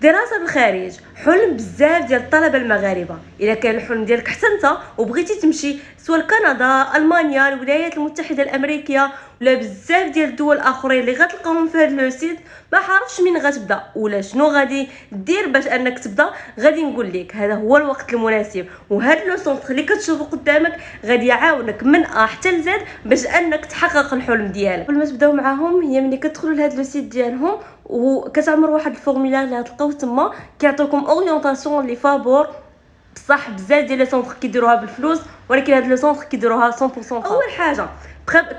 دراسه بالخارج حلم بزاف ديال الطلبه المغاربه. الا كان الحلم ديالك حتى انت وبغيتي تمشي سواء لكندا، المانيا، الولايات المتحده الامريكيه ولا بزاف ديال الدول اخرين اللي غتلقاهم في هذا لو سيت، ما عارفش منين غتبدا ولا شنو غادي دير باش انك تبدا، غادي نقول لك هذا هو الوقت المناسب. وهذا لو سونتر اللي كتشوفو قدامك غادي يعاونك من ا حتى لزاد باش انك تحقق الحلم ديالك. قبل ما تبداو معاهم هي ملي كتدخلوا لهذا لو سيت ديالهم وكتعمروا واحد الفورمولير اللي غتلقاو تما كيعطيوكم اورينتاسيون لي فابور. بصح بزاف ديال لي سونتر كيديروها بالفلوس، ولكن هاد لو سونتر كيديروها 100%. اول حاجه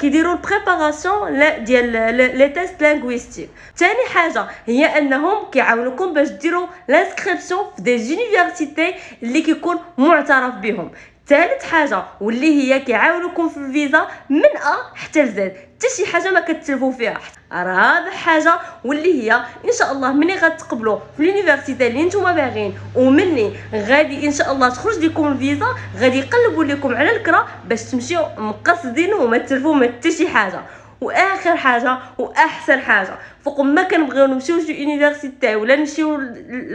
كيديروا البريباراسيون ديال لي تيست لينغويستيك. ثاني حاجه هي انهم كيعاونوكم باش ديروا لانسكريبسيون في دي زونيفرسيتي اللي كيكون معترف بهم. ثالث حاجه واللي هي كيعاونوكم في الفيزا من ا حتى لزاد، حتى شي حاجه ما كتلفوا فيها. رابع حاجه واللي هي ان شاء الله ملي غتقبلوا في اليونيفرسيتي اللي نتوما باغيين وملي غادي ان شاء الله تخرج لكم الفيزا، غادي يقلبوا لكم على الكرا باش تمشيو مقصدين وما تلفوا ما حتى شي حاجه. واخر حاجه واحسن حاجه، فوق ما كنبغيو نمشيو شي يونيفرسيتي ولا نمشيو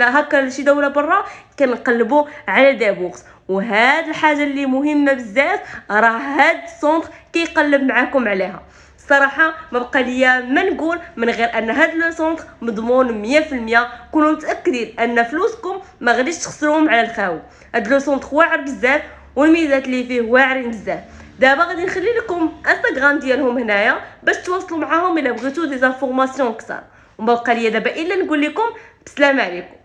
هكا لشي دوله برا، كنقلبوا على دي بورس. وهاد الحاجه اللي مهمه بزاف راه هاد السونتر كيقلب معاكم عليها. صراحه ما بقى ليا ما نقول من غير ان هاد لو سونتر مضمون 100%. كونوا متاكدين ان فلوسكم ما غاديش تخسروهم على الخاوي. هاد لو سونتر واعر بزاف والميزات اللي فيه واعرين بزاف. دابا غادي نخلي لكم انستغرام ديالهم هنايا باش تواصلوا معاهم الا بغيتو دي انفورماسيون اكثر. وما بقى ليا دابا الا نقول لكم بسلام عليكم.